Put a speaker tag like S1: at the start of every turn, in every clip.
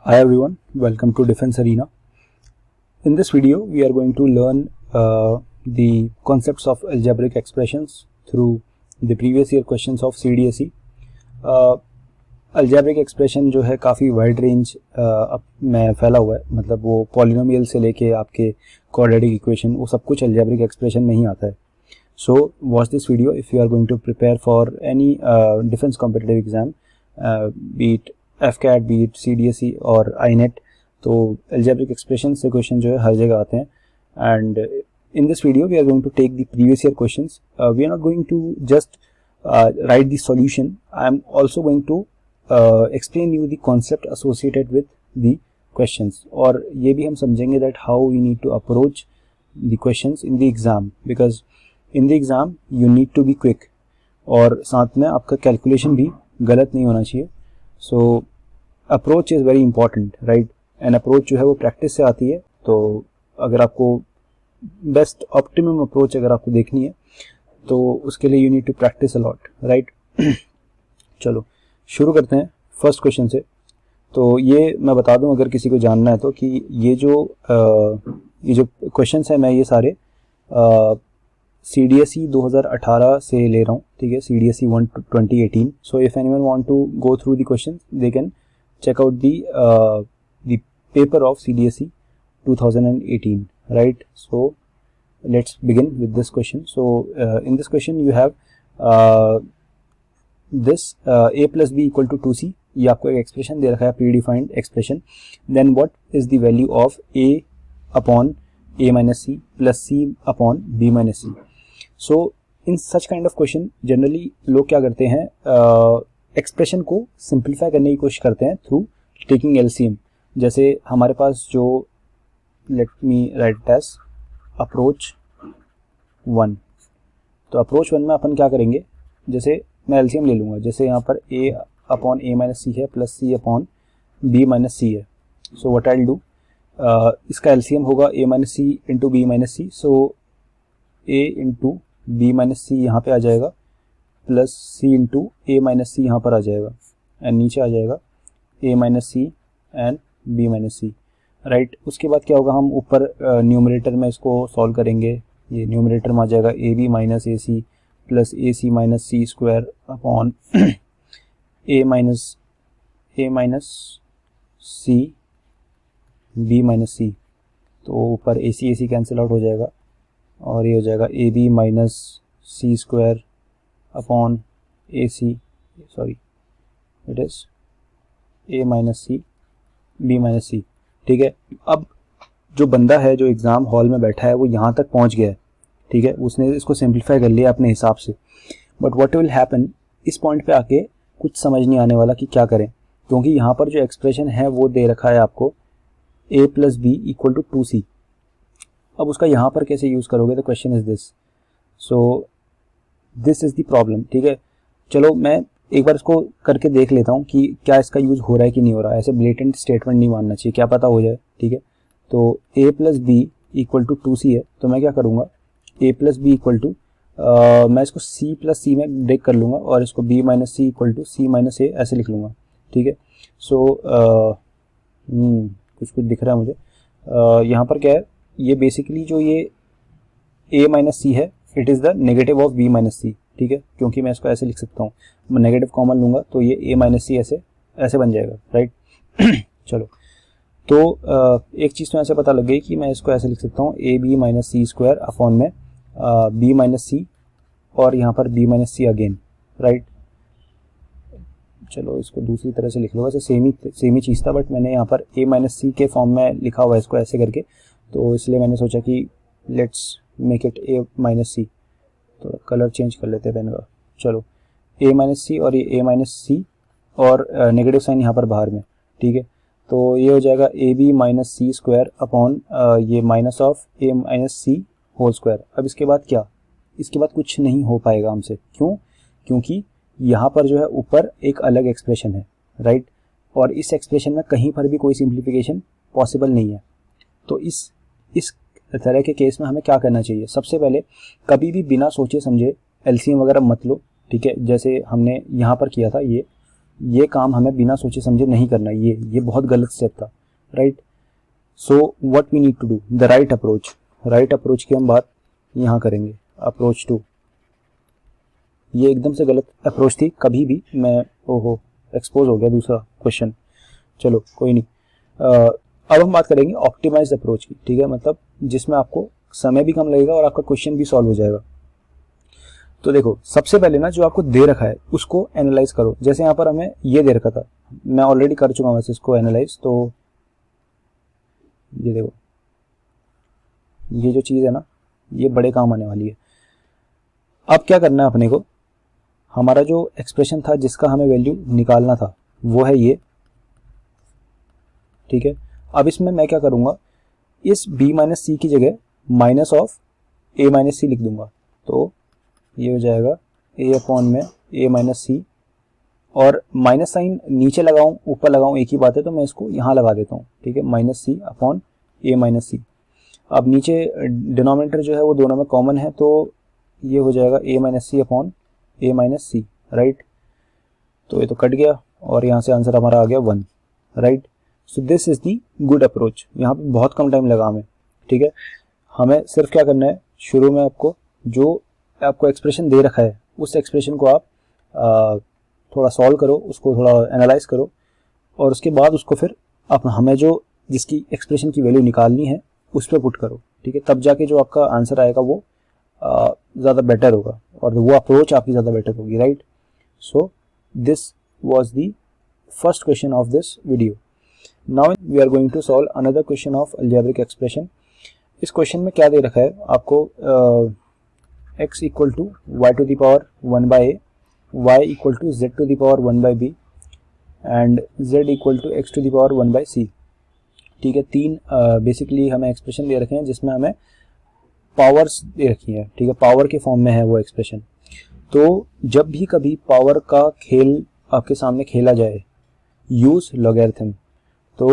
S1: Hi everyone, welcome to Defense Arena. In this video, we are going to learn the concepts of algebraic expressions through the previous year questions of CDSE. Algebraic expression जो है काफ़ी wide range में फैला हुआ है, मतलब वो polynomial से लेके आपके क्वाड्रेटिक इक्वेशन वो सब कुछ algebraic expression में ही आता है. So watch this video if you are going to prepare for any defense competitive exam, be it FCAT, be it CDSE और INET. तो algebraic expression से क्वेश्चन जो है हर जगह आते हैं. And in this video we are going to take the previous year questions. We are not going to just write the solution. I am also going to explain you the concept associated with the questions. और ये भी हम समझेंगे that how we need to approach the questions in the exam, because in the exam you need to be quick और साथ में आपका calculation भी गलत नहीं होना चाहिए. सो approach is very important, right. And approach जो है वो प्रैक्टिस से आती है. तो अगर आपको बेस्ट ऑप्टिमम अप्रोच अगर आपको देखनी है तो उसके लिए you need to practise a lot, right. चलो शुरू करते हैं फर्स्ट क्वेश्चन से. तो ये मैं बता दूं अगर किसी को जानना है तो कि ये जो क्वेश्चंस हैं मैं ये सारे CDSE 2018 से ले रहा हूँ, ठीक है. CDSE 1 2018. So if anyone want to go through the questions they can check out the paper of CDSE 2018, right. So let's begin with this question. So in this question you have this a plus b equal to 2c. ये आपको एक expression दे रखा है, predefined expression. Then what is the value of a upon a minus c plus c upon b minus c. So in such kind of question generally लोग क्या करते हैं, एक्सप्रेशन को सिंप्लीफाई करने की कोशिश करते हैं थ्रू टेकिंग एलसीएम. जैसे हमारे पास जो, let me write as approach 1. तो अप्रोच 1 में अपन क्या करेंगे, जैसे मैं एलसीएम ले लूँगा. जैसे यहाँ पर a upon a minus C है plus c upon b minus C है. So what I will do, इसका एलसीएम होगा a minus C into B minus C. So a into B minus C यहाँ पे आ जाएगा plus c into A minus C यहाँ पर आ जाएगा एंड नीचे आ जाएगा a minus C and b minus C, right. उसके बाद क्या होगा, हम ऊपर न्यूमरेटर में इसको सॉल्व करेंगे. ये न्यूमरेटर में आ जाएगा A B minus A C plus A C minus C square upon A minus C B minus C. तो ऊपर ए सी कैंसिल आउट हो जाएगा और ये हो जाएगा A B minus C square upon A C, sorry it is A minus C B minus C, ठीक है. अब जो बंदा है जो एग्ज़ाम हॉल में बैठा है वो यहाँ तक पहुँच गया है, ठीक है. उसने इसको सिंप्लीफाई कर लिया अपने हिसाब से. बट व्हाट विल हैपन, इस पॉइंट पे आके कुछ समझ नहीं आने वाला कि क्या करें, क्योंकि यहाँ पर जो एक्सप्रेशन है वो दे रखा है आपको a plus B equal to 2c. अब उसका यहाँ पर कैसे यूज़ करोगे, the question is this. So this is the problem, ठीक है. चलो मैं एक बार इसको करके देख लेता हूँ कि क्या इसका यूज़ हो रहा है कि नहीं हो रहा है. ऐसे ब्लेटेंट स्टेटमेंट नहीं मानना चाहिए, क्या पता हो जाए, ठीक है. तो a plus B equal to 2c है, तो मैं क्या करूँगा, a plus B equal to, मैं इसको c प्लस सी में ब्रेक कर लूँगा और इसको b minus C equal to C minus A ऐसे लिख लूँगा, ठीक है. सो कुछ दिख रहा है मुझे. यहाँ पर क्या है, ये बेसिकली जो ये a माइनस सी है it is the negative of b minus C, ठीक है. क्योंकि मैं इसको ऐसे लिख सकता हूँ, मैं नेगेटिव कॉमन लूँगा तो ये a माइनस सी ऐसे बन जाएगा, राइट. चलो तो एक चीज़ तो ऐसे पता लग गई कि मैं इसको ऐसे लिख सकता हूँ A B minus C square upon में b माइनस सी और यहाँ पर b minus C again, right. चलो इसको दूसरी तरह से लिख लो, वैसे सेम ही चीज़ था बट मैंने यहाँ पर a माइनस सी के फॉर्म में लिखा हुआ है इसको ऐसे करके, तो इसलिए मैंने सोचा कि let's make it a minus C. तो कलर चेंज कर लेते हैं पेन का. चलो a माइनस सी और ये a माइनस सी और नेगेटिव साइन यहाँ पर बाहर में, ठीक है. तो ये हो जाएगा A B minus C square upon ये minus of a minus C whole square. अब इसके बाद क्या, इसके बाद कुछ नहीं हो पाएगा हमसे. क्यों, क्योंकि यहाँ पर जो है ऊपर एक अलग एक्सप्रेशन है, राइट. और इस एक्सप्रेशन में कहीं पर भी कोई सिंप्लीफिकेशन पॉसिबल नहीं है. तो इस तरह के केस में हमें क्या करना चाहिए, सबसे पहले कभी भी बिना सोचे समझे एलसीएम वगैरह मत लो, ठीक है. जैसे हमने यहाँ पर किया था, ये ये काम हमें बिना सोचे समझे नहीं करना, ये बहुत गलत स्टेप था, right. So what we need to do, the right approach, right approach की हम बात यहाँ करेंगे। अप्रोच टू, ये एकदम से गलत अप्रोच थी, कभी भी मैं एक्सपोज हो गया दूसरा क्वेश्चन, चलो कोई नहीं। अब हम बात करेंगे ऑप्टिमाइज अप्रोच की, ठीक है, मतलब जिसमें आपको समय भी कम लगेगा और आपका क्वेश्चन भी सॉल्व हो जाएगा। तो देखो सबसे पहले ना जो आपको दे रखा है उसको एनालाइज करो। जैसे यहाँ पर हमें ये दे रखा था, मैं ऑलरेडी कर चुका हूँ वैसे इसको एनालाइज। तो ये देखो ये जो चीज़ है ना ये बड़े काम आने वाली है। अब क्या करना है अपने को, हमारा जो एक्सप्रेशन था जिसका हमें वैल्यू निकालना था वो है ये, ठीक है। अब इसमें मैं क्या करूँगा, इस b माइनस सी की जगह माइनस ऑफ a माइनस सी लिख दूंगा। तो ये हो जाएगा a अपॉन में a माइनस सी, और माइनस साइन नीचे लगाऊं ऊपर लगाऊं एक ही बात है, तो मैं इसको यहाँ लगा देता हूँ, ठीक है, minus C upon a minus C. अब नीचे डिनोमिनेटर जो है वो दोनों में कॉमन है, तो ये हो जाएगा a minus C upon a minus C, right. तो ये तो कट गया और यहाँ से आंसर हमारा आ गया 1, right. So this is the good approach. यहाँ पे बहुत कम टाइम लगा हमें, ठीक है। हमें सिर्फ क्या करना है, शुरू में आपको जो आपको एक्सप्रेशन दे रखा है उस एक्सप्रेशन को आप थोड़ा सॉल्व करो, उसको थोड़ा एनालाइज करो, और उसके बाद उसको फिर आप हमें जो जिसकी एक्सप्रेशन की वैल्यू निकालनी है उस पर पुट करो, ठीक है। तब जाके जो आपका आंसर आएगा वो ज़्यादा बेटर होगा और वो अप्रोच आपकी ज़्यादा बेटर होगी, right. So this was the first question of this video. Now we are going to solve another question of algebraic expression. इस क्वेश्चन में क्या दे रखा है आपको, x equal to Y to the power 1 by A, Y equal to Z to the power 1 by B and z equal to X to the power 1 by C, ठीक है। तीन बेसिकली हमें एक्सप्रेशन दे रखे हैं जिसमें हमें पावर्स दे रखी है, ठीक है, पावर के फॉर्म में है वो एक्सप्रेशन। तो जब भी कभी पावर का खेल आपके सामने खेला जाए, यूज लॉगरिथम। तो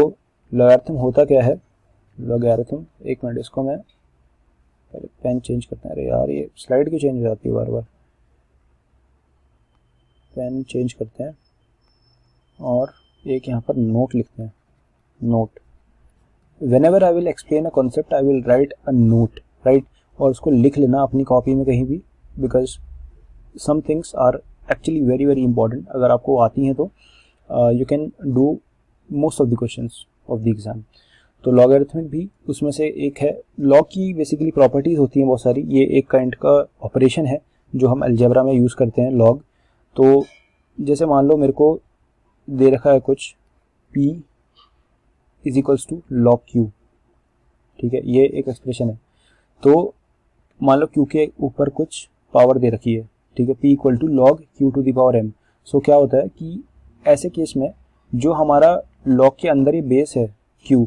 S1: लॉगरिथम होता क्या है, लॉगरिथम, एक मिनट इसको मैं पहले पेन चेंज करते हैं। अरे यार ये स्लाइड क्यों चेंज हो जाती है बार बार, पेन चेंज करते हैं और एक यहाँ पर नोट लिखते हैं, note. Whenever I will explain a concept, I will write a note, right? और उसको लिख लेना अपनी कॉपी में कहीं भी, because some things are actually very very important. अगर आपको आती हैं तो you can do most of the questions of the exam. तो लॉगरिथमिक भी उसमें से एक है। लॉग की बेसिकली प्रॉपर्टीज होती हैं बहुत सारी, ये एक काइंड का ऑपरेशन है जो हम अलजेब्रा में यूज़ करते हैं, लॉग। तो जैसे मान लो मेरे को दे रखा है कुछ p is equals to log Q, ठीक है, ये एक एक्सप्रेशन है। तो मान लो क्यू के ऊपर कुछ पावर दे रखी है, ठीक है, p equal to log Q to the power m। So क्या होता है कि ऐसे केस में जो हमारा लॉग के अंदर ये बेस है q,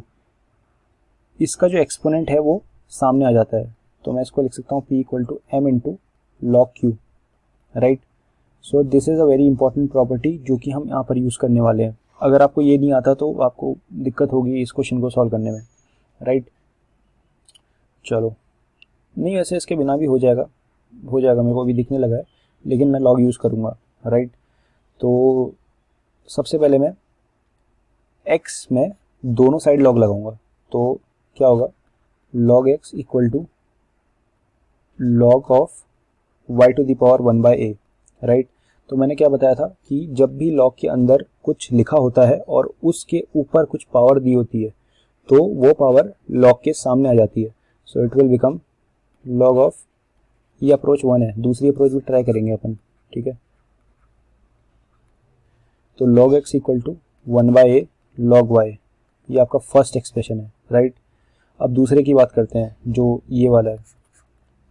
S1: इसका जो एक्सपोनेंट है वो सामने आ जाता है। तो मैं इसको लिख सकता हूँ p equal to m into log Q, right. So this is a very important property जो कि हम यहाँ पर यूज़ करने वाले हैं। अगर आपको ये नहीं आता तो आपको दिक्कत होगी इस क्वेश्चन को सॉल्व करने में, राइट। चलो नहीं, वैसे इसके बिना भी हो जाएगा, मेरे को अभी दिखने लगा है, लेकिन मैं लॉग यूज़ करूँगा, राइट। तो सबसे पहले मैं x में दोनों साइड लॉग लगाऊंगा। तो क्या होगा, log x equal to log of y to the power 1 by A, right. तो मैंने क्या बताया था कि जब भी लॉग के अंदर कुछ लिखा होता है और उसके ऊपर कुछ पावर दी होती है तो वो पावर लॉग के सामने आ जाती है। So it will become log of, ये अप्रोच 1 है, दूसरी अप्रोच भी ट्राई करेंगे अपन, ठीक है। तो log x equal to 1 by A log y, ये आपका फर्स्ट एक्सप्रेशन है, राइट। अब दूसरे की बात करते हैं जो ये वाला है।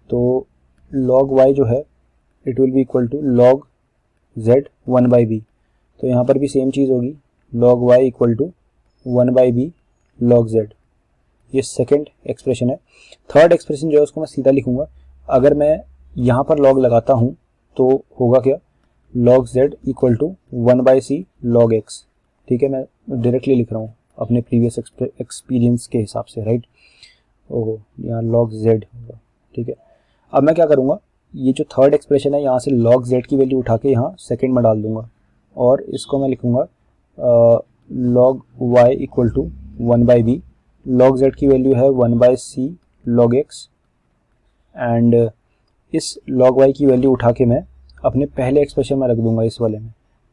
S1: तो लॉग y जो है it will be equal to log z 1 by B. तो यहाँ पर भी सेम चीज़ होगी, log y equal to 1 by B log z, ये सेकेंड एक्सप्रेशन है। थर्ड एक्सप्रेशन जो है उसको मैं सीधा लिखूंगा। अगर मैं यहाँ पर लॉग लगाता हूँ तो होगा क्या, log z equal to 1 by C log x, ठीक है। मैं डायरेक्टली लिख रहा हूँ अपने प्रीवियस एक्सपीरियंस के हिसाब से, राइट। ओहो, यहाँ लॉग z होगा, ठीक है। अब मैं क्या करूँगा, ये जो थर्ड एक्सप्रेशन है यहाँ से लॉग z की वैल्यू उठा के यहाँ सेकेंड में डाल दूंगा, और इसको मैं लिखूँगा log y equal to 1/b, log z की वैल्यू है 1/c log x, एंड इस log y की वैल्यू उठा के मैं अपने पहले एक्सप्रेशन में रख दूंगा, इस वाले में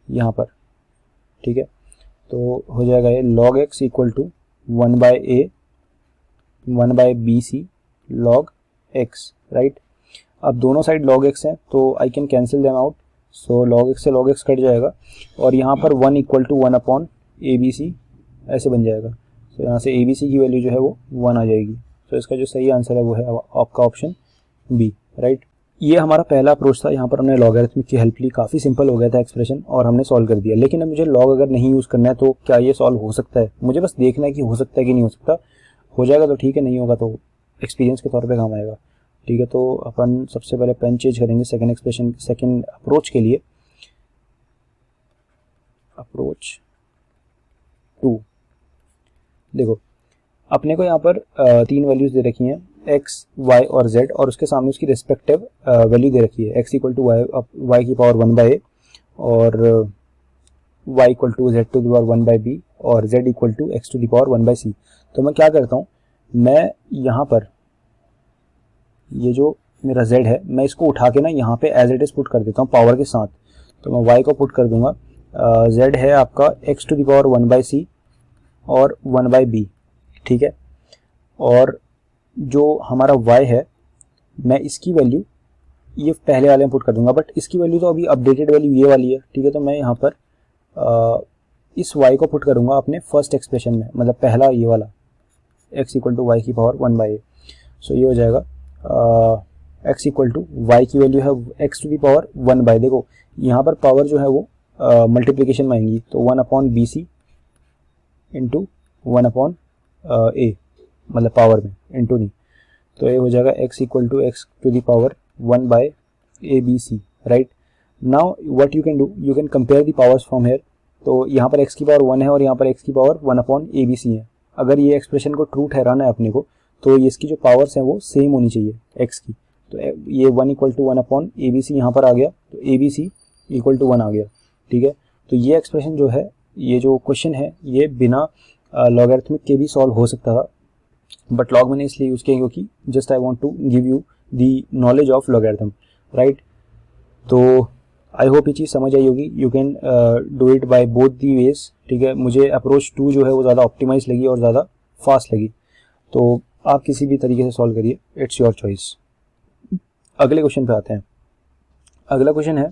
S1: यहाँ पर, ठीक है। तो हो जाएगा ये log x equal to 1/a 1/bc log x, right. अब दोनों साइड log x हैं तो I can cancel them out, so log x से log x कट जाएगा और यहाँ पर 1 इक्वल टू 1/abc ऐसे बन जाएगा। तो यहाँ से abc की वैल्यू जो है वो 1 आ जाएगी। तो इसका जो सही आंसर है वो है आपका ऑप्शन बी, राइट। ये हमारा पहला अप्रोच था, यहाँ पर हमने लॉगरिथमिक की हेल्प ली, काफ़ी सिंपल हो गया था एक्सप्रेशन और हमने सॉल्व कर दिया। लेकिन अब मुझे लॉग अगर नहीं यूज़ करना है तो क्या ये सॉल्व हो सकता है? मुझे बस देखना है कि हो सकता है कि नहीं हो सकता। हो जाएगा तो ठीक है, नहीं होगा तो एक्सपीरियंस के तौर पे काम आएगा, ठीक है। तो अपन सबसे पहले पेन चेंज करेंगे सेकंड एक्सप्रेशन, सेकंड अप्रोच के लिए, अप्रोच 2। देखो अपने को यहाँ पर 3 वैल्यूज दे रखी हैं, x, y और z, और उसके सामने उसकी रिस्पेक्टिव वैल्यू दे रखी है। x इक्वल टू y की पावर 1/a और y equal to z to the power 1/b और z equal to x to the power 1/c। तो मैं क्या करता हूँ, मैं यहाँ पर ये जो मेरा z है मैं इसको उठा के ना यहाँ पे एज इट इज पुट कर देता हूँ पावर के साथ। तो मैं y को पुट कर दूंगा, z है आपका x to the power 1/c और 1/b, ठीक है। और जो हमारा y है मैं इसकी वैल्यू ये पहले वाले में पुट कर दूंगा, बट इसकी वैल्यू तो अभी अपडेटेड वैल्यू ये वाली है, ठीक है। तो मैं यहाँ पर इस y को पुट करूंगा अपने फर्स्ट एक्सप्रेशन में, मतलब पहला ये वाला x इक्वल टू वाई की पावर 1/a। सो ये हो जाएगा x इक्वल टू वाई की वैल्यू है x टू दी पावर 1/, देखो यहाँ पर पावर जो है वो मल्टीप्लीकेशन में आएंगी, तो 1/bc इंटू 1/a, मतलब पावर में, इंटू नहीं। तो ये हो जाएगा x equal to x to the power 1/abc, right. Now what you can do, you can compare the powers from here. तो यहाँ पर x की पावर 1 है और यहाँ पर x की पावर 1/abc है। अगर ये एक्सप्रेशन को ट्रू ठहराना है अपने को तो इसकी जो पावर्स हैं वो सेम होनी चाहिए x की। तो ये 1 इक्वल टू 1/abc यहाँ पर आ गया, तो abc इक्वल टू 1 आ गया, ठीक है। तो ये एक्सप्रेशन जो है, ये जो क्वेश्चन है, ये बिना लॉगरिथमिक के भी सॉल्व हो सकता था, बट लॉग मैंने इसलिए यूज़ किया क्योंकि just I want to give you the knowledge of logarithm, right. तो आई होप ये चीज़ समझ आई होगी। You can do it by both the ways, ठीक है। मुझे अप्रोच 2 जो है वो ज़्यादा ऑप्टिमाइज लगी और ज़्यादा फास्ट लगी, तो आप किसी भी तरीके से सॉल्व करिए, इट्स योर चॉइस। अगले क्वेश्चन पे आते हैं। अगला क्वेश्चन है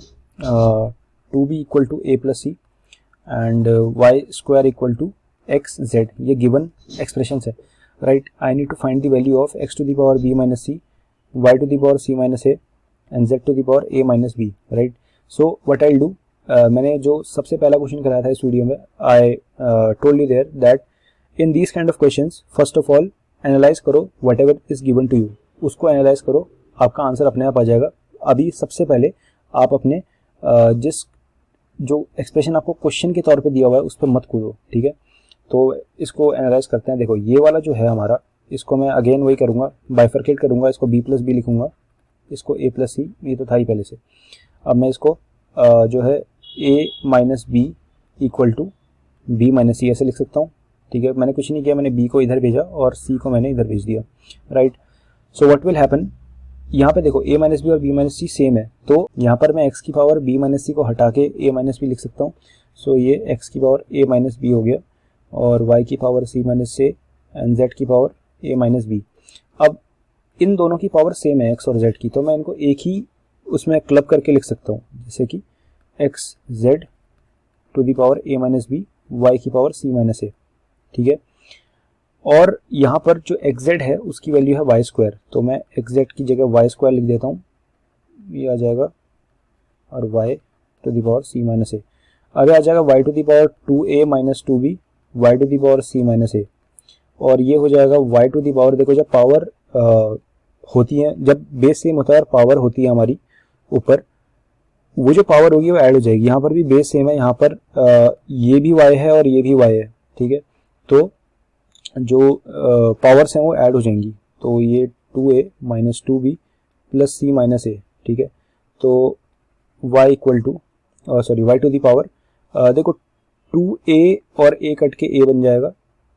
S1: 2b equal to a plus C and Y square equal to X Z, ये गिवन एक्सप्रेशन है, right. I need to find the value of x to the power b minus C, y to the power c minus a and z to the power a minus b, right. So what I do, मैंने जो सबसे पहला question कराया था इस video में, I told you there that in these kind of questions first of all analyse करो whatever is given to you, उसको एनालाइज करो, आपका आंसर अपने आप आ जाएगा। अभी सबसे पहले आप अपने जिस जो एक्सप्रेशन आपको क्वेश्चन के तौर पे दिया हुआ है उस पर मत कूदो, ठीक है। तो इसको एनालाइज करते हैं। देखो ये वाला जो है हमारा, इसको मैं अगेन वही करूँगा, बाइफरकेट करूँगा, इसको b प्लस बी लिखूँगा, इसको a प्लस सी, ये तो था ही पहले से। अब मैं इसको जो है a minus B equal to b minus C ऐसे लिख सकता हूँ, ठीक है। मैंने कुछ नहीं किया, मैंने b को इधर भेजा और c को मैंने इधर भेज दिया, right. So what will happen, यहाँ पे देखो a माइनस बी और b माइनस सी सेम है, तो यहाँ पर मैं x की पावर b माइनस सी को हटा के a माइनस बी लिख सकता हूँ। सो ये x की पावर a माइनस बी हो गया और y की power c minus a and z की पावर a माइनस बी। अब इन दोनों की पावर सेम है x और z की, तो मैं इनको एक ही उसमें क्लब करके लिख सकता हूँ, जैसे कि x z to the power a minus B y की पावर c माइनस a, ठीक है। और यहाँ पर जो xz है उसकी वैल्यू है वाई स्क्वायर, तो मैं xz की जगह वाई स्क्वायर लिख देता हूँ, ये आ जाएगा, और y to the power c minus a। अब आ जाएगा y to the power 2a minus 2b y to the power c minus a, और ये हो जाएगा y टू दी पावर, देखो जब पावर होती है, जब बेस सेम होता है और पावर होती है हमारी ऊपर, वो जो पावर होगी वो ऐड हो जाएगी। यहाँ पर भी बेस सेम है, यहाँ पर ये भी y है और ये भी y है, ठीक है। तो जो पावर्स हैं वो ऐड हो जाएंगी, तो ये 2a minus 2b plus c minus a, ठीक है। तो y equal to y to the power देखो 2a और a कट के a बन जाएगा,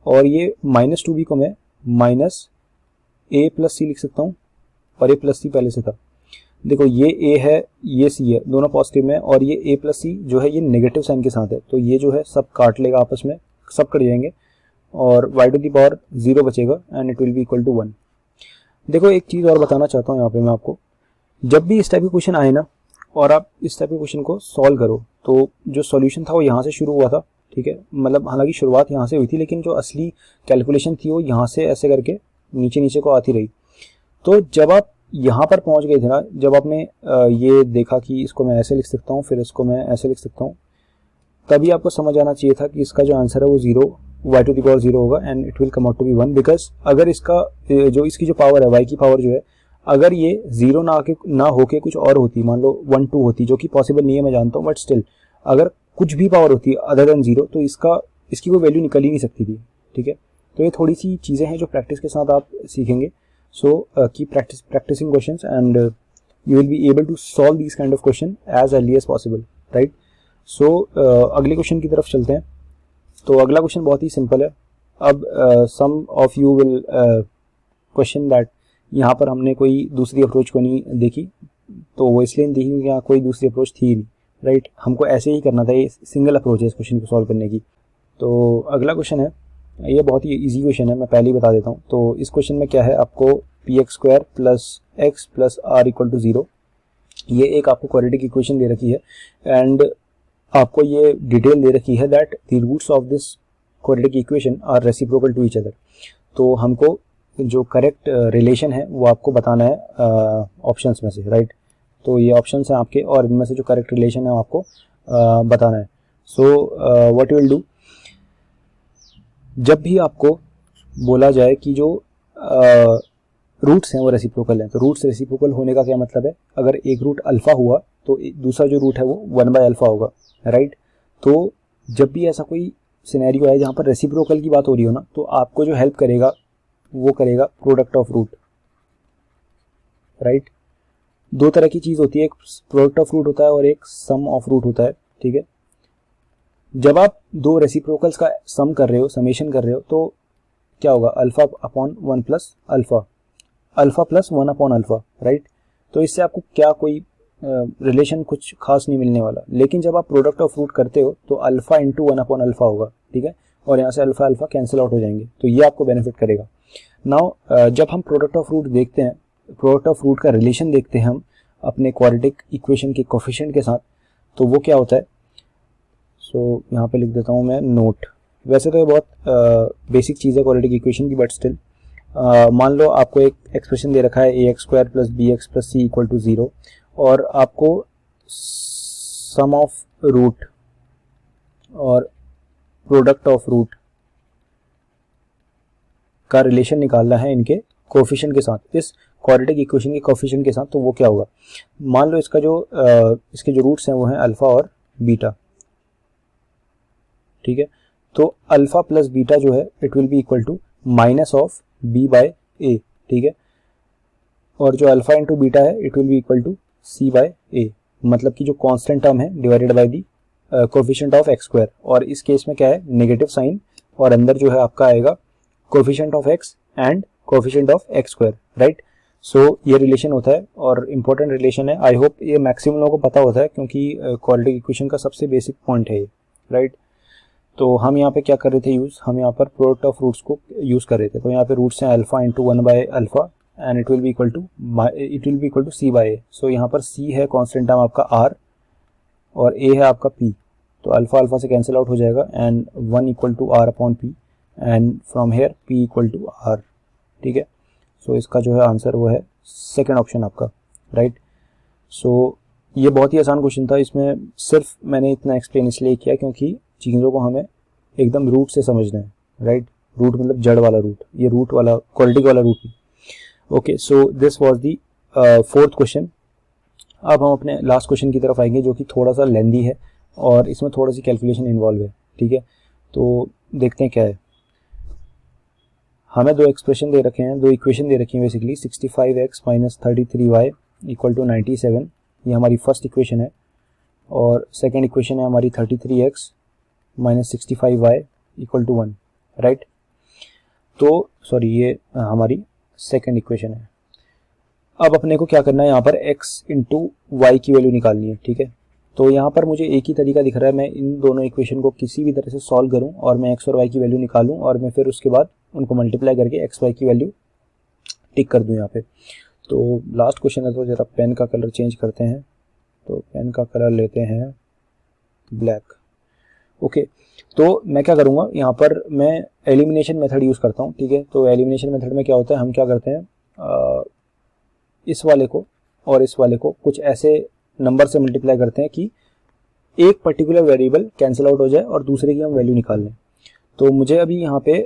S1: और ये -2b को मैं -a + c लिख सकता हूँ, और a + c पहले से था। देखो ये a है, ये c है, दोनों पॉजिटिव में, और ये a + c जो है ये नेगेटिव साइन के साथ है, तो ये जो है सब काट लेगा आपस में, सब कट जाएंगे, और y⁴ 0 बचेगा and it will be equal to 1। देखो एक चीज़ और बताना चाहता हूँ यहाँ पे मैं आपको, जब भी इस टाइप के क्वेश्चन आए ना और आप इस टाइप के क्वेश्चन को सॉल्व करो, तो जो सॉल्यूशन था वो यहाँ से शुरू हुआ था, ठीक है, मतलब हालांकि शुरुआत यहाँ से हुई थी, लेकिन जो असली कैलकुलेशन थी वो यहाँ से ऐसे करके नीचे नीचे को आती रही। तो जब आप यहाँ पर पहुँच गए थे ना, जब आपने ये देखा कि इसको मैं ऐसे लिख सकता हूँ, फिर इसको मैं ऐसे लिख सकता हूँ, तभी आपको समझ आना चाहिए था कि इसका जो आंसर है वो 0 y⁴ होगा and it will come out to be 1, because अगर इसका जो इसकी जो पावर है, y की पावर जो है, अगर ये 0 ना होके कुछ और होती, मान लो 1 2 होती, जो कि पॉसिबल नहीं है मैं जानता हूँ, बट स्टिल अगर कुछ भी पावर होती अदर देन 0, तो इसकी कोई वैल्यू निकल ही नहीं सकती थी, ठीक है। तो ये थोड़ी सी चीज़ें हैं जो प्रैक्टिस के साथ आप सीखेंगे। So keep practising questions and you will be able to solve these kind of question as early as possible, right. सो अगले क्वेश्चन की तरफ चलते हैं। तो अगला क्वेश्चन बहुत ही सिंपल है। अब some of you will question that यहाँ पर हमने कोई दूसरी अप्रोच को नहीं देखी, तो वो इसलिए नहीं देखी क्योंकि यहाँ कोई दूसरी अप्रोच थी ही नहीं, राइट। हमको ऐसे ही करना था, ये सिंगल अप्रोच है इस क्वेश्चन को सॉल्व करने की। तो अगला क्वेश्चन है, ये बहुत ही इजी क्वेश्चन है, मैं पहले ही बता देता हूँ। तो इस क्वेश्चन में क्या है, आपको px² + x + r = 0, ये एक आपको क्वाड्रेटिक इक्वेशन दे रखी है, एंड आपको ये डिटेल दे रखी है that the roots of this quadratic equation are reciprocal to each other. तो हमको जो करेक्ट रिलेशन है वो आपको बताना है ऑप्शंस में से, राइट। तो ये ऑप्शंस हैं आपके, और इनमें से जो करेक्ट रिलेशन है आपको बताना है। So what you will do, जब भी आपको बोला जाए कि जो रूट्स हैं वो रेसिप्रोकल हैं, तो रूट्स रेसिप्रोकल होने का क्या मतलब है, अगर एक रूट अल्फा हुआ तो दूसरा जो रूट है वो 1/α होगा, राइट। तो जब भी ऐसा कोई सिनेरियो है जहाँ पर रेसिप्रोकल की बात हो रही हो ना, तो आपको जो हेल्प करेगा वो करेगा प्रोडक्ट ऑफ रूट, राइट। दो तरह की चीज़ होती है, एक प्रोडक्ट ऑफ रूट होता है और एक सम ऑफ रूट होता है, ठीक है। जब आप दो रेसिप्रोकल्स का सम कर रहे हो, समेशन कर रहे हो, तो क्या होगा, α/1 + α, α + 1/α, राइट। तो इससे आपको क्या कोई रिलेशन कुछ खास नहीं मिलने वाला। लेकिन जब आप प्रोडक्ट ऑफ रूट करते हो तो α × 1/α होगा, ठीक है, और यहाँ से अल्फा कैंसिल आउट हो जाएंगे, तो ये आपको बेनिफिट करेगा। नाउ जब हम प्रोडक्ट ऑफ रूट देखते हैं, प्रोडक्ट ऑफ रूट का रिलेशन देखते हैं हम अपने क्वाड्रेटिक इक्वेशन के कोफिशिएंट के साथ, तो वो क्या होता है। सो यहाँ पे लिख देता हूँ मैं नोट। वैसे तो ये बहुत बेसिक चीज़ है क्वाड्रेटिक इक्वेशन की, बट स्टिल मान लो आपको एक एक्सप्रेशन दे रखा है ax² + bx + c = 0, और आपको सम ऑफ रूट और प्रोडक्ट ऑफ रूट का रिलेशन निकालना है इनके कोफिशिएंट के साथ, इस क्वाड्रेटिक इक्वेशन के कोफिशिएंट के साथ। तो वो क्या होगा, मान लो इसका जो इसके जो रूट्स हैं वो हैं अल्फा और बीटा, ठीक है। तो अल्फा + बीटा जो है it will be equal to -b/a, ठीक है, और जो अल्फा × बीटा है it will be equal to c/a, मतलब कि जो कांस्टेंट टर्म है divided by the coefficient of x², और इस केस में क्या है, नेगेटिव साइन, और अंदर जो है आपका आएगा coefficient of x and coefficient of x², right. So ये रिलेशन होता है और इंपॉर्टेंट रिलेशन है। आई होप ये मैक्सिमम लोगों को पता होता है, क्योंकि क्वाड्रेटिक इक्वेशन का सबसे बेसिक पॉइंट है ये, राइट। तो हम यहाँ पे क्या कर रहे थे यूज़, हम यहाँ पर प्रोडक्ट ऑफ रूट्स को यूज़ कर रहे थे। तो यहाँ पे रूट्स हैं alpha × 1/α and it will be equal to c/a। So यहाँ पर c है कांस्टेंट टर्म आपका r, और a है आपका p, तो अल्फा से कैंसिल आउट हो जाएगा, and 1 = r/p, and from here p = r, ठीक है। सो इसका जो है आंसर वो है सेकंड ऑप्शन आपका, राइट। सो ये बहुत ही आसान क्वेश्चन था, इसमें सिर्फ मैंने इतना एक्सप्लेन इसलिए किया क्योंकि चीज़ों को हमें एकदम रूट से समझना है, राइट। रूट मतलब जड़ वाला रूट, ये रूट वाला क्वाड्रेटिक वाला रूट नहीं। Okay, so this was the fourth question. अब हम अपने लास्ट क्वेश्चन की तरफ आएंगे, जो कि थोड़ा सा लेंदी है और इसमें थोड़ी सी कैलकुलेशन इन्वॉल्व है, ठीक है। तो देखते हैं क्या है। हमें दो एक्सप्रेशन दे रखे हैं, दो इक्वेशन दे रखी हैं बेसिकली, 65x - 33y = 97, ये हमारी फर्स्ट इक्वेशन है, और सेकेंड इक्वेशन है हमारी 33x minus 65y equal to 1, right. तो सॉरी, ये हमारी सेकेंड इक्वेशन है। अब अपने को क्या करना है, यहाँ पर x इंटू वाई की वैल्यू निकालनी है, ठीक है। तो यहाँ पर मुझे एक ही तरीका दिख रहा है, मैं इन दोनों इक्वेशन को किसी भी तरह से सॉल्व करूँ और मैं x और y की वैल्यू निकालूँ और मैं फिर उसके बाद उनको मल्टीप्लाई करके x y की वैल्यू टिक कर दूँ यहाँ पे। तो लास्ट क्वेश्चन है, तो ज़रा पेन का कलर चेंज करते हैं। तो पेन का कलर लेते हैं ब्लैक। ओके, तो मैं क्या करूँगा, यहाँ पर मैं एलिमिनेशन मेथड यूज़ करता हूँ, ठीक है। तो एलिमिनेशन मेथड में क्या होता है, हम क्या करते हैं, इस वाले को और इस वाले को कुछ ऐसे नंबर से मल्टीप्लाई करते हैं कि एक पर्टिकुलर वेरिएबल कैंसिल आउट हो जाए और दूसरे की हम वैल्यू निकाल लें। तो मुझे अभी यहाँ पे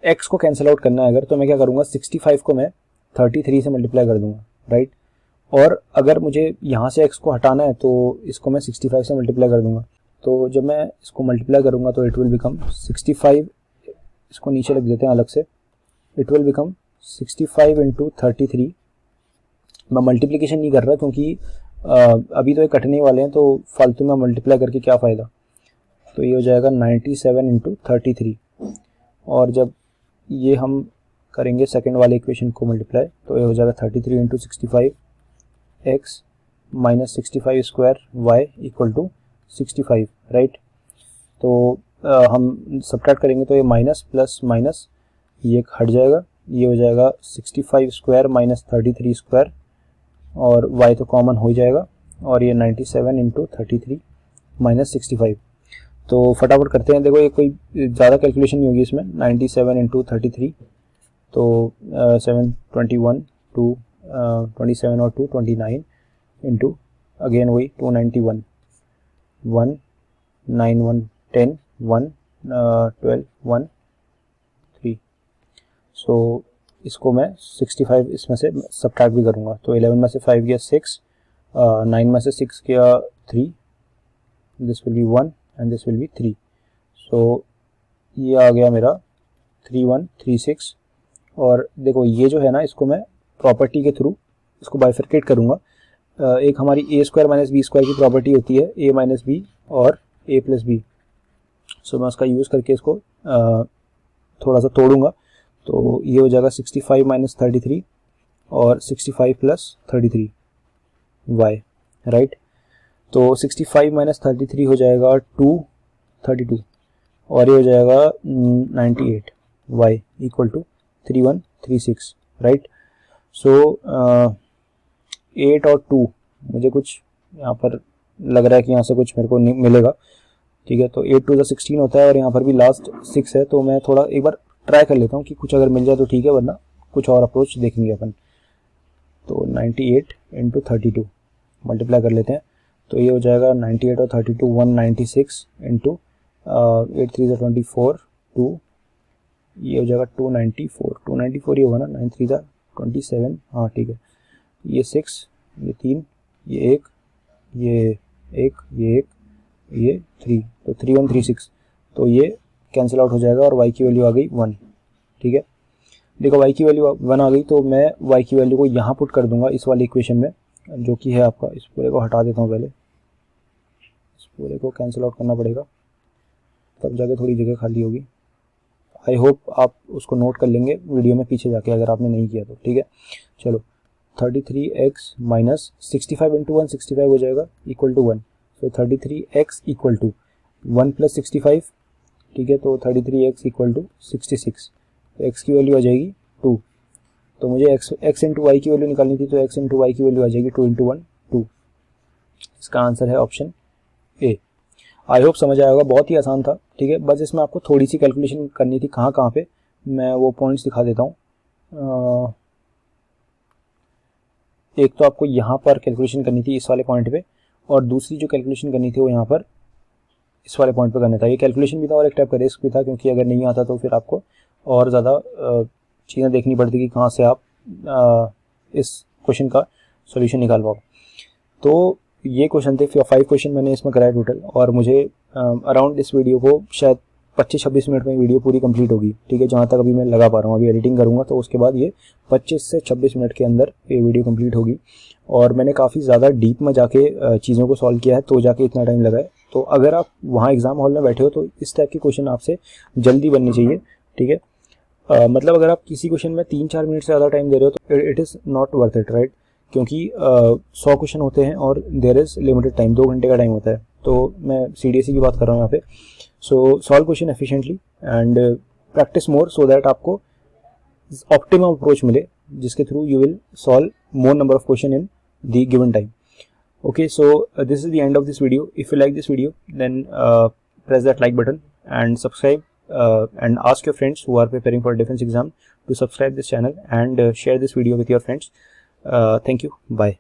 S1: x को कैंसिल आउट करना है अगर, तो मैं क्या करूँगा, 65 को मैं 33 से मल्टीप्लाई कर दूंगा, राइट। और अगर मुझे यहाँ से x को हटाना है तो इसको मैं 65 से मल्टीप्लाई कर दूंगा। तो जब मैं इसको मल्टीप्लाई करूँगा तो इट विल बिकम 65, इसको नीचे रख देते हैं अलग से, इट विल बिकम 65 इंटू 33। मैं मल्टीप्लिकेशन नहीं कर रहा क्योंकि अभी तो ये कटने वाले हैं, तो फालतू में मल्टीप्लाई करके क्या फ़ायदा। तो ये हो जाएगा 97 इंटू 33। और जब ये हम करेंगे सेकंड वाले इक्वेशन को मल्टीप्लाई, तो ये हो जाएगा 33 into 65 x minus 65 square y equal to 65, right. तो हम सब्ट्रैक्ट करेंगे तो ये माइनस प्लस माइनस ये हट जाएगा, ये हो जाएगा 65 स्क्वायर माइनस 33 स्क्वायर और y तो कॉमन हो ही जाएगा, और ये 97 इंटू 33 माइनस 65। तो फटाफट करते हैं, देखो ये कोई ज़्यादा कैलकुलेशन नहीं होगी इसमें। 97 इंटू 33 तो 721 टू 27 और 2 29 इंटू अगेन वही 291 1 9 1 10 1 12 1 3। सो इसको मैं 65 इसमें से सब्ट्रैक्ट भी करूँगा, तो 11 में से 5 गया 6, 9 में से 6 गया 3, this will be 1 and this will be 3। सो ये आ गया मेरा 3136। और देखो ये जो है ना, इसको मैं प्रॉपर्टी के थ्रू इसको बाइफरकेट करूँगा। एक हमारी ए स्क्वायर माइनस बी स्क्वायर की प्रॉपर्टी होती है, ए माइनस बी और ए प्लस बी। सो मैं उसका यूज़ करके इसको थोड़ा सा तोड़ूंगा। तो ये हो जाएगा 65 माइनस 33 और 65 प्लस 33 वाई, राइट। तो 65 माइनस 33 हो जाएगा 232 और ये हो जाएगा 98 वाई इक्वल टू 3136, राइट। सो 8 और 2 मुझे कुछ यहाँ पर लग रहा है कि यहाँ से कुछ मेरे को मिलेगा, ठीक है। तो 8 टू 16 होता है और यहाँ पर भी लास्ट 6 है, तो मैं थोड़ा एक बार ट्राई कर लेता हूँ कि कुछ अगर मिल जाए तो ठीक है, वरना कुछ और अप्रोच देखेंगे अपन। तो 98 इंटू 32 मल्टीप्लाई कर लेते हैं, तो ये हो जाएगा 98 और 32 196 इंटू 8 3 24 2, ये हो जाएगा 294 ये होगा ना, 9 3 27, हाँ ठीक है। ये 6 ये 3 ये 1 ये 1 ये 1 ये 3, तो 3136। तो ये कैंसिल आउट हो जाएगा और y की वैल्यू आ गई 1, ठीक है। देखो y की वैल्यू 1 आ गई, तो मैं y की वैल्यू को यहाँ पुट कर दूंगा इस वाली इक्वेशन में, जो कि है आपका, इस पूरे को हटा देता हूँ पहले, इस पूरे को कैंसिल आउट करना पड़ेगा तब जाके थोड़ी जगह खाली होगी। आई होप आप उसको नोट कर लेंगे वीडियो में पीछे जाके, अगर आपने नहीं किया तो, ठीक है। चलो 33x माइनस 65 इंटू 1 65 हो जाएगा इक्वल टू 1। तो 33x इक्वल टू 1 प्लस 65, ठीक है। तो 33x इक्वल टू 66, तो x की वैल्यू आ जाएगी 2। तो मुझे x इंटू वाई की वैल्यू निकालनी थी, तो x इंटू वाई की वैल्यू आ जाएगी 2 इंटू 1 2। इसका आंसर है ऑप्शन ए। आई होप समझ आया होगा, बहुत ही आसान था, ठीक है। बस इसमें आपको थोड़ी सी कैलकुलेशन करनी थी, कहाँ पे, मैं वो पॉइंट्स दिखा देता हूँ। एक तो आपको यहाँ पर कैलकुलेशन करनी थी इस वाले पॉइंट पे, और दूसरी जो कैलकुलेशन करनी थी वो यहाँ पर इस वाले पॉइंट पे करना था। ये कैलकुलेशन भी था और एक टाइप का रिस्क भी था, क्योंकि अगर नहीं आता तो फिर आपको और ज़्यादा चीज़ें देखनी पड़ती कि कहाँ से आप इस क्वेश्चन का सॉल्यूशन निकाल पाओ। तो ये क्वेश्चन थे, 5 क्वेश्चन मैंने इसमें कराए टोटल, और मुझे अराउंड इस वीडियो को शायद 25-26 मिनट में वीडियो पूरी कंप्लीट होगी, ठीक है, जहाँ तक अभी मैं लगा पा रहा हूँ। अभी एडिटिंग करूँगा तो उसके बाद ये 25 से 26 मिनट के अंदर ये वीडियो कंप्लीट होगी। और मैंने काफ़ी ज़्यादा डीप में जाके चीज़ों को सॉल्व किया है, तो जाके इतना टाइम लगा है। तो अगर आप वहाँ एग्ज़ाम हॉल में बैठे हो तो इस टाइप के क्वेश्चन आपसे जल्दी बनने चाहिए, ठीक है। मतलब अगर आप किसी क्वेश्चन में 3-4 मिनट से ज़्यादा टाइम दे रहे हो तो it is not worth it, right. क्योंकि 100 क्वेश्चन होते हैं और देयर इज़ लिमिटेड टाइम, 2 घंटे का टाइम होता है। तो मैं CDSE की बात कर रहा हूँ यहाँ पे। सो solve question efficiently and practice more so that आपको ऑप्टिमम अप्रोच मिले, जिसके through you will solve more number of question in the given time. Okay, so this is the end of this video. If you like this video, then press that like button and subscribe, and ask your friends who are preparing for defense exam to subscribe this channel and share this video with your friends. Thank you. Bye.